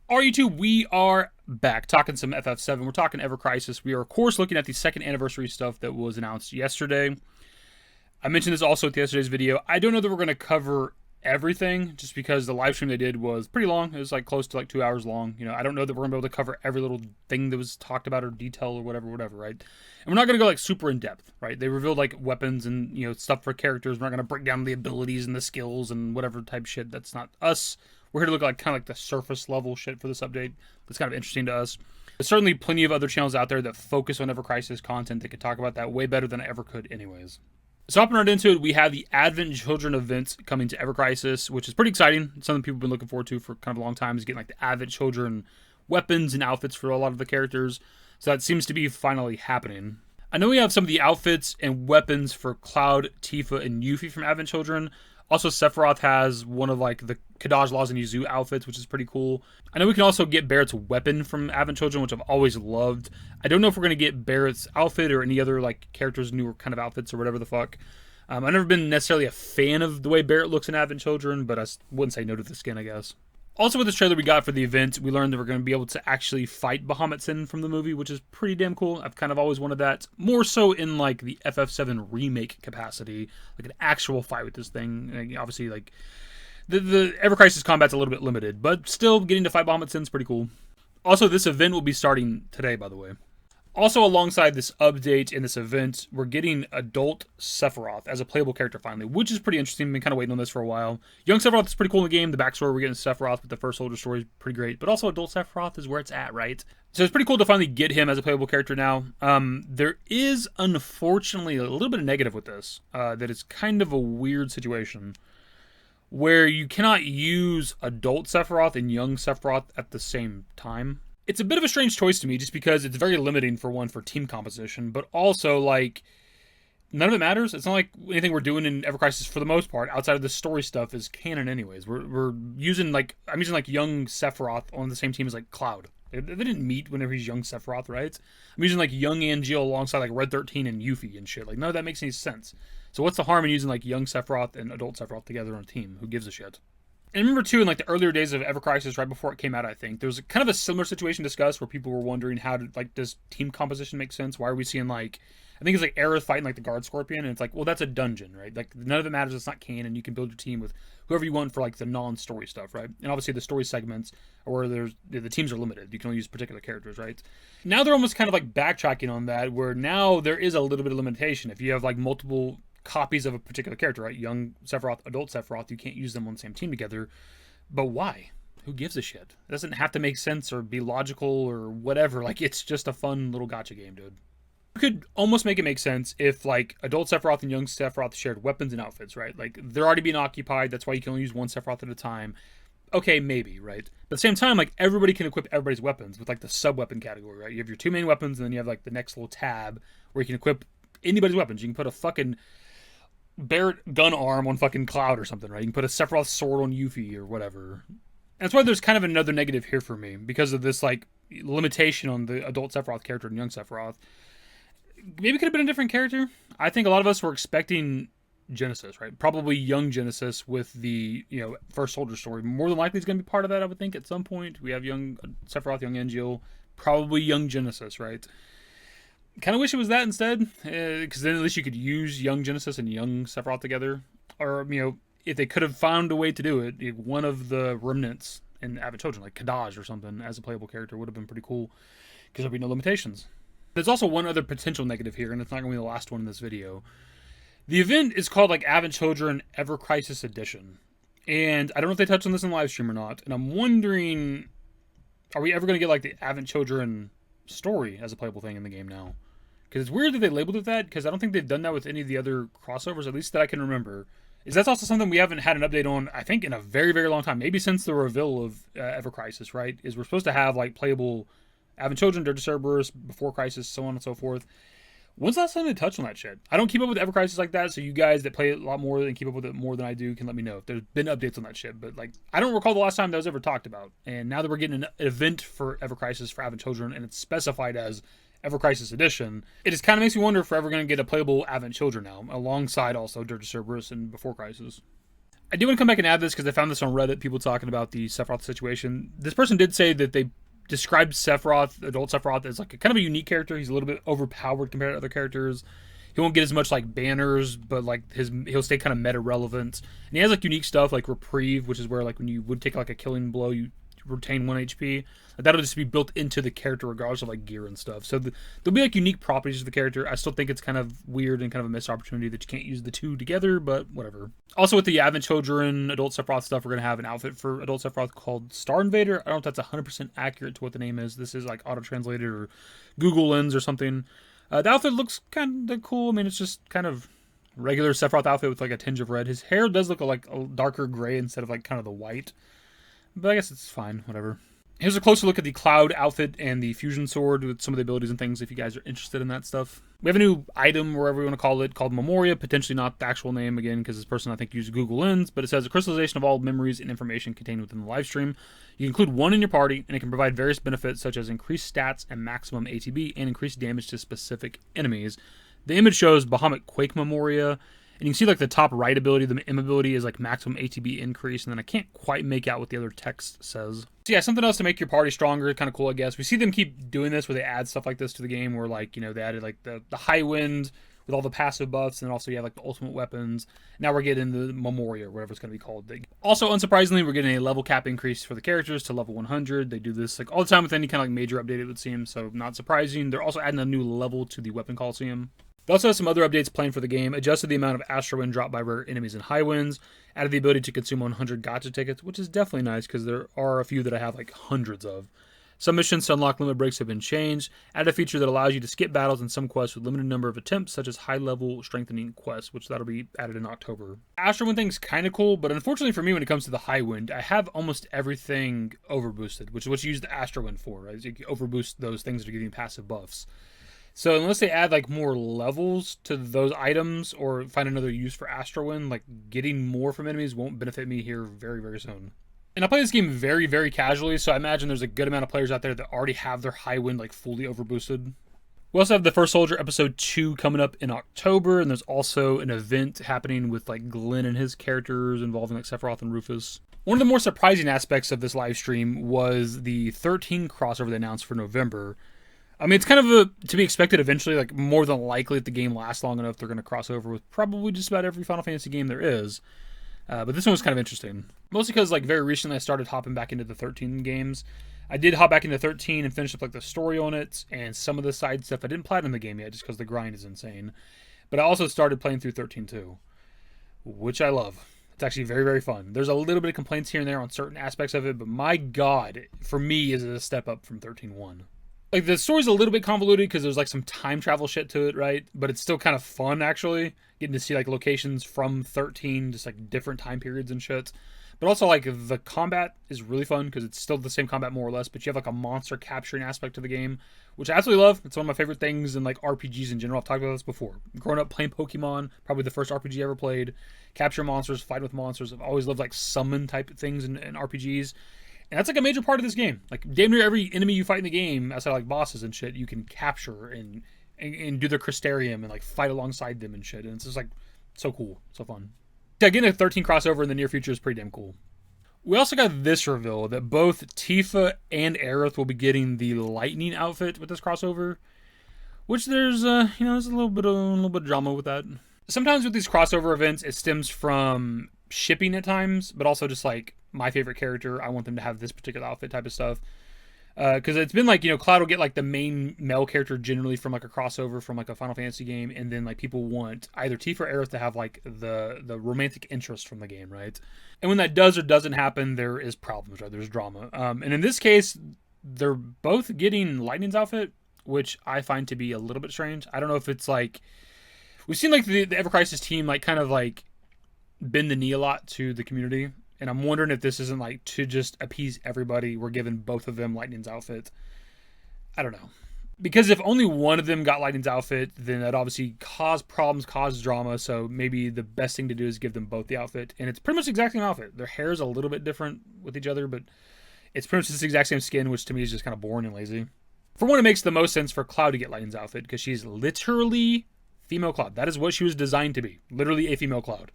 Are YouTube, we are back talking some FF7. We're talking Ever Crisis. We are, of course, looking at the second anniversary stuff that was announced yesterday. I mentioned this also with yesterday's video. I don't know that we're going to cover everything just because the live stream they did was pretty long. It was like close to like 2 hours long. You know, I don't know that we're going to be able to cover every little thing that was talked about or detail or whatever, right? And we're not going to go like super in depth, right? They revealed like weapons and, you know, stuff for characters. We're not going to break down the abilities and the skills and whatever type shit. That's not us. We're here to look like kind of like the surface level shit for this update. That's kind of interesting to us. There's certainly plenty of other channels out there that focus on Ever Crisis content that could talk about that way better than I ever could anyways. So hopping right into it, we have the Advent Children events coming to Ever Crisis, which is pretty exciting. It's something people have been looking forward to for kind of a long time, is getting like the Advent Children weapons and outfits for a lot of the characters. So that seems to be finally happening. I know we have some of the outfits and weapons for Cloud, Tifa, and Yuffie from Advent Children. Also, Sephiroth has one of like the Kadaj, Laws, and Yuzu outfits, which is pretty cool. I know we can also get Barrett's weapon from Advent Children, which I've always loved. I don't know if we're going to get Barrett's outfit or any other like characters' newer kind of outfits or whatever the fuck. I've never been necessarily a fan of the way Barrett looks in Advent Children, but I wouldn't say no to the skin, I guess. Also, with this trailer we got for the event, we learned that we're going to be able to actually fight Bahamut Sin from the movie, which is pretty damn cool. I've kind of always wanted that. More so in, like, the FF7 Remake capacity. Like, an actual fight with this thing. And obviously, like, the Ever Crisis combat's a little bit limited, but still, getting to fight Bahamut Sin is pretty cool. Also, this event will be starting today, by the way. Also, alongside this update in this event, we're getting Adult Sephiroth as a playable character finally, which is pretty interesting. I've been kind of waiting on this for a while. Young Sephiroth is pretty cool in the game. The backstory we're getting Sephiroth with the first soldier story is pretty great. But also Adult Sephiroth is where it's at, right? So it's pretty cool to finally get him as a playable character now. There is, unfortunately, a little bit of negative with this. That it's kind of a weird situation where you cannot use Adult Sephiroth and Young Sephiroth at the same time. It's a bit of a strange choice to me just because it's very limiting for one for team composition, but also like none of it matters. It's not like anything we're doing in Ever Crisis for the most part outside of the story stuff is canon anyways. We're using like I'm using like Young Sephiroth on the same team as like Cloud. They didn't meet whenever he's Young Sephiroth, right? I'm using like Young Angel alongside like Red 13 and Yuffie and shit. Like none of that makes any sense. So what's the harm in using like Young Sephiroth and Adult Sephiroth together on a team? Who gives a shit? And remember, too, in like the earlier days of Ever Crisis, right before it came out, I think, there was kind of a similar situation discussed where people were wondering how does team composition make sense? Why are we seeing like, I think it's like Aerith fighting like the Guard Scorpion, and it's like, well, that's a dungeon, right? Like none of it matters. It's not canon. You can build your team with whoever you want for like the non-story stuff, right? And obviously the story segments are where the teams are limited. You can only use particular characters, right? Now they're almost kind of like backtracking on that, where now there is a little bit of limitation. If you have like multiple copies of a particular character, right? Young Sephiroth, Adult Sephiroth, you can't use them on the same team together. But why? Who gives a shit? It doesn't have to make sense or be logical or whatever. Like, it's just a fun little gacha game, dude. You could almost make it make sense if, like, Adult Sephiroth and Young Sephiroth shared weapons and outfits, right? Like, they're already being occupied. That's why you can only use one Sephiroth at a time. Okay, maybe, right? But at the same time, like, everybody can equip everybody's weapons with, like, the sub-weapon category, right? You have your two main weapons, and then you have, like, the next little tab where you can equip anybody's weapons. You can put a fucking Barrett gun arm on fucking Cloud or something, right? You can put a Sephiroth sword on Yuffie or whatever. And that's why there's kind of another negative here for me because of this like limitation on the Adult Sephiroth character and Young Sephiroth. Maybe it could have been a different character. I think a lot of us were expecting Genesis, right? Probably young Genesis with the, you know, first soldier story. More than likely is going to be part of that, I would think, at some point. We have young Sephiroth, young Angel, probably young Genesis, right? Kind of wish it was that instead, because then at least you could use young Genesis and young Sephiroth together. Or, you know, if they could have found a way to do it, one of the remnants in Advent Children, like Kadaj or something, as a playable character would have been pretty cool, because there'd be no limitations. There's also one other potential negative here, and it's not going to be the last one in this video. The event is called, like, Advent Children Ever Crisis Edition. And I don't know if they touched on this in the live stream or not, and I'm wondering, are we ever going to get, like, the Advent Children story as a playable thing in the game now? Because it's weird that they labeled it that, because I don't think they've done that with any of the other crossovers, at least that I can remember. Is that's also something we haven't had an update on, I think, in a very, very long time. Maybe since the reveal of Ever Crisis, right? Is we're supposed to have, like, playable Advent Children, Dirge of Cerberus, Before Crisis, so on and so forth. When's the last time they touched on that shit? I don't keep up with Ever Crisis like that, so you guys that play it a lot more and keep up with it more than I do can let me know if there's been updates on that shit. But, like, I don't recall the last time that was ever talked about. And now that we're getting an event for Ever Crisis for Advent Children, and it's specified as Ever Crisis Edition, it just kind of makes me wonder if we're ever going to get a playable Advent Children now, alongside also Dirge of Cerberus and Before Crisis. I do want to come back and add this because I found this on Reddit, people talking about the Sephiroth situation. This person did say that they described Sephiroth, Adult Sephiroth, as like a kind of a unique character. He's a little bit overpowered compared to other characters. He won't get as much like banners, but like he'll stay kind of meta relevant. And he has like unique stuff like Reprieve, which is where like when you would take like a killing blow, you retain 1 HP. Like, that'll just be built into the character regardless of like gear and stuff. So there'll be like unique properties of the character. I still think it's kind of weird and kind of a missed opportunity that you can't use the two together, but whatever. Also with the Advent Children Adult Sephiroth stuff, we're going to have an outfit for Adult Sephiroth called Star Invader. I don't know if that's 100% accurate to what the name is. This is like auto-translated or Google Lens or something. The outfit looks kind of cool. I mean, it's just kind of regular Sephiroth outfit with like a tinge of red. His hair does look like a darker gray instead of like kind of the white. But I guess it's fine, whatever. Here's a closer look at the Cloud outfit and the Fusion Sword with some of the abilities and things if you guys are interested in that stuff. We have a new item, wherever you want to call it, called Memoria. Potentially not the actual name again because this person I think used Google Lens, but it says a crystallization of all memories and information contained within the live stream. You can include one in your party and it can provide various benefits such as increased stats and maximum ATB and increased damage to specific enemies. The image shows Bahamut Quake Memoria. And you can see like the top right ability, the M ability is like maximum ATB increase. And then I can't quite make out what the other text says. So yeah, something else to make your party stronger. Kind of cool, I guess. We see them keep doing this where they add stuff like this to the game where like, you know, they added like the high wind with all the passive buffs. And also you have like the ultimate weapons. Now we're getting the Memoria, whatever it's going to be called. Also, unsurprisingly, we're getting a level cap increase for the characters to level 100. They do this like all the time with any kind of like major update, it would seem. So not surprising. They're also adding a new level to the Weapon Coliseum. They also have some other updates planned for the game, adjusted the amount of Astro Wind dropped by rare enemies in high winds, added the ability to consume 100 gacha tickets, which is definitely nice because there are a few that I have like hundreds of. Some missions to unlock limit breaks have been changed, added a feature that allows you to skip battles in some quests with limited number of attempts, such as high-level strengthening quests, which that'll be added in October. Astro Wind thing's kind of cool, but unfortunately for me when it comes to the high wind, I have almost everything overboosted, which is what you use the Astro Wind for, right? You can overboost those things that are giving passive buffs. So unless they add like more levels to those items or find another use for Astro Wind, like getting more from enemies won't benefit me here very, very soon. And I play this game very, very casually, so I imagine there's a good amount of players out there that already have their high wind like fully overboosted. We also have the First Soldier Episode 2 coming up in October, and there's also an event happening with like Glenn and his characters involving like Sephiroth and Rufus. One of the more surprising aspects of this live stream was the 13 crossover they announced for November. I mean, it's kind of to be expected eventually, like more than likely if the game lasts long enough, they're going to cross over with probably just about every Final Fantasy game there is. But this one was kind of interesting. Mostly because like very recently I started hopping back into the 13 games. I did hop back into 13 and finish up like the story on it and some of the side stuff. I didn't platinum the game yet just because the grind is insane. But I also started playing through 13 too, which I love. It's actually very, very fun. There's a little bit of complaints here and there on certain aspects of it, but my God, for me, is it a step up from 13.1. Like, the story's a little bit convoluted because there's, like, some time travel shit to it, right? But it's still kind of fun, actually. Getting to see, like, locations from 13, just, like, different time periods and shit. But also, like, the combat is really fun because it's still the same combat, more or less. But you have, like, a monster capturing aspect to the game, which I absolutely love. It's one of my favorite things in, like, RPGs in general. I've talked about this before. Growing up playing Pokemon, probably the first RPG I ever played. Capture monsters, fight with monsters. I've always loved, like, summon-type things in RPGs. And that's like a major part of this game. Like damn near every enemy you fight in the game, outside like bosses and shit, you can capture and do their Crystarium and like fight alongside them and shit. And it's just like so cool, so fun. Yeah, getting a 13 crossover in the near future is pretty damn cool. We also got this reveal that both Tifa and Aerith will be getting the Lightning outfit with this crossover, which there's there's a little bit of drama with that. Sometimes with these crossover events, it stems from shipping at times, but also just like my favorite character, I want them to have this particular outfit type of stuff. Because it's been like, Cloud will get like the main male character generally from like a crossover from like a Final Fantasy game, and then like people want either Tifa or Aerith to have like the romantic interest from the game, right? And when that does or doesn't happen, there is problems, right? There's drama. And in this case, they're both getting Lightning's outfit, which I find to be a little bit strange. I don't know if it's like we've seen like the Ever Crisis team like kind of like bend the knee a lot to the community. And I'm wondering if this isn't like to just appease everybody. We're giving both of them Lightning's outfit. I don't know. Because if only one of them got Lightning's outfit, then that obviously cause problems, cause drama. So maybe the best thing to do is give them both the outfit. And it's pretty much the exact same outfit. Their hair is a little bit different with each other, but it's pretty much the exact same skin, which to me is just kind of boring and lazy. For one, it makes the most sense for Cloud to get Lightning's outfit because she's literally female Cloud. That is what she was designed to be. Literally a female Cloud.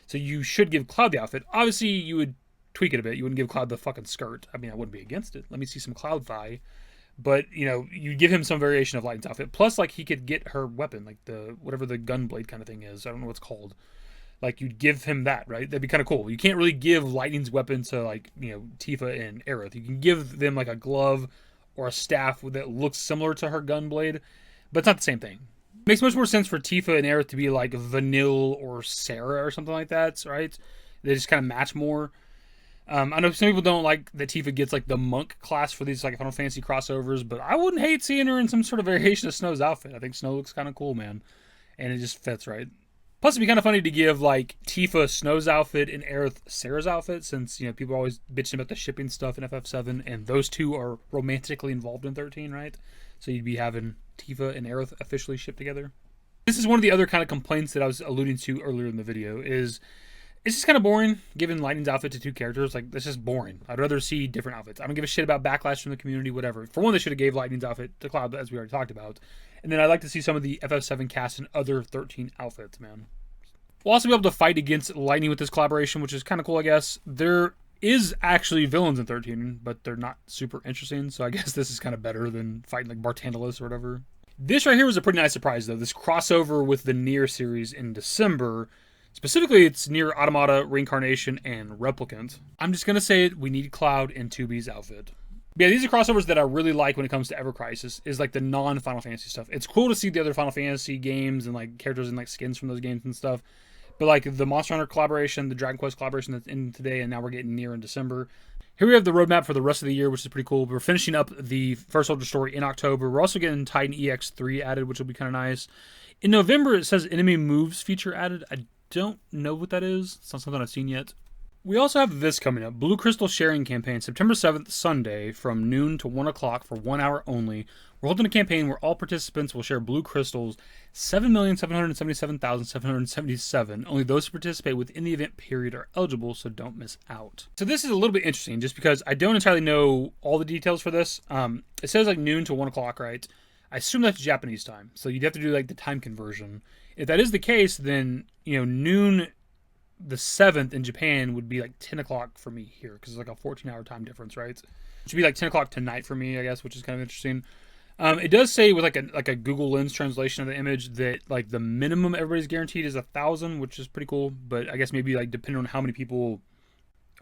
So you should give Cloud the outfit. Obviously, you would tweak it a bit. You wouldn't give Cloud the fucking skirt. I mean, I wouldn't be against it. Let me see some Cloud thigh. But, you know, you give him some variation of Lightning's outfit. Plus, like, he could get her weapon, like the whatever the gunblade kind of thing is. I don't know what it's called. Like, you'd give him that, right? That'd be kind of cool. You can't really give Lightning's weapon to, like, you know, Tifa and Aerith. You can give them, like, a glove or a staff that looks similar to her gunblade, but it's not the same thing. It makes much more sense for Tifa and Aerith to be, like, Vanille or Sarah or something like that, right? They just kind of match more. I know some people don't like that Tifa gets, like, the monk class for these, like, Final Fantasy crossovers, but I wouldn't hate seeing her in some sort of variation of Snow's outfit. I think Snow looks kind of cool, man. And it just fits, right? Plus, it'd be kind of funny to give, like, Tifa Snow's outfit and Aerith Sarah's outfit, since, you know, people are always bitching about the shipping stuff in FF7, and those two are romantically involved in 13, right? So you'd be having Tifa and Aerith officially shipped together. This is one of the other kind of complaints that I was alluding to earlier in the video, is it's just kind of boring giving Lightning's outfit to two characters. Like, that's just boring. I'd rather see different outfits. I don't give a shit about backlash from the community, whatever. For one, they should have gave Lightning's outfit to Cloud, as we already talked about. And then I'd like to see some of the FF7 cast and other 13 outfits, man. We'll also be able to fight against Lightning with this collaboration, which is kind of cool, I guess. There is actually villains in 13, but they're not super interesting, so I guess this is kind of better than fighting like Bartantalus or whatever. This right here was a pretty nice surprise, though. This crossover with the NieR series in December. Specifically, it's NieR Automata, Reincarnation, and Replicant. I'm just going to say it, we need Cloud in 2B's outfit. But yeah, these are crossovers that I really like when it comes to Ever Crisis, is like the non-Final Fantasy stuff. It's cool to see the other Final Fantasy games and like characters and like skins from those games and stuff. But like the Monster Hunter collaboration, the Dragon Quest collaboration that's in today, and now we're getting NieR in December. Here we have the roadmap for the rest of the year, which is pretty cool. We're finishing up the First Soldier story in October. We're also getting Titan EX3 added, which will be kind of nice. In November, it says Enemy Moves feature added. I don't know what that is. It's not something I've seen yet. We also have this coming up. Blue Crystal Sharing Campaign, September 7th, Sunday, from noon to 1 o'clock for 1 hour only. We're holding a campaign where all participants will share blue crystals, 7,777,777. Only those who participate within the event period are eligible, so don't miss out. So this is a little bit interesting, just because I don't entirely know all the details for this. It says like noon to 1 o'clock, right? I assume that's Japanese time, so you'd have to do like the time conversion. If that is the case, then, you know, noon the 7th in Japan would be like 10 o'clock for me here, because it's like a 14-hour time difference, right? It should be like 10 o'clock tonight for me, I guess, which is kind of interesting. It does say with like a Google Lens translation of the image that like the minimum everybody's guaranteed is 1,000, which is pretty cool. But I guess maybe like depending on how many people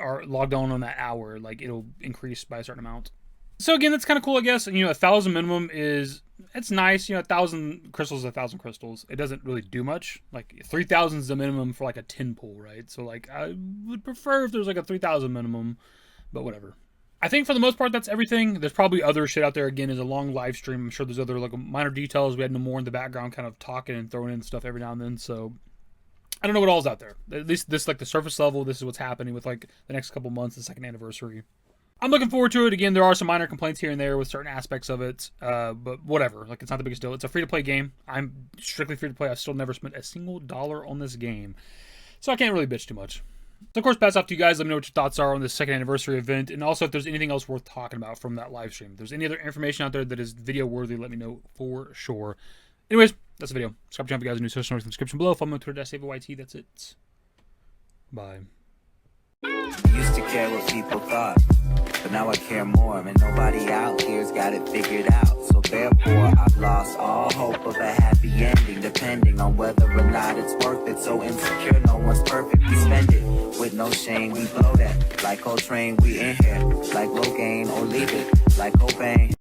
are logged on that hour, like it'll increase by a certain amount. So again, that's kind of cool, I guess. You know, 1,000 minimum it's nice. You know, 1,000 crystals is 1,000 crystals. It doesn't really do much. Like 3,000 is the minimum for like a 10 pool, right? So like I would prefer if there's like a 3,000 minimum, but whatever. I think for the most part, that's everything. There's probably other shit out there. Again, is a long live stream. I'm sure there's other like minor details. We had no more in the background kind of talking and throwing in stuff every now and then. So I don't know what all's out there. At least this like the surface level. This is what's happening with like the next couple months, the second anniversary. I'm looking forward to it. Again, there are some minor complaints here and there with certain aspects of it. But whatever. Like, it's not the biggest deal. It's a free-to-play game. I'm strictly free-to-play. I've still never spent a single dollar on this game. So I can't really bitch too much. So, of course, pass off to you guys. Let me know what your thoughts are on this second anniversary event. And also, if there's anything else worth talking about from that live stream. If there's any other information out there that is video-worthy, let me know for sure. Anyways, that's the video. Subscribe to you guys. New social notes in the description below. Follow me on Twitter, ffvii. That's it. Bye. Used to care what people thought, but now I care more, and nobody out here's got it figured out. So therefore, I've lost all hope of a happy ending, depending on whether or not it's worth it. So insecure, no one's perfect. We spend it with no shame. We blow that like Coltrane. We in here like Rogaine, or leave it like Cobain.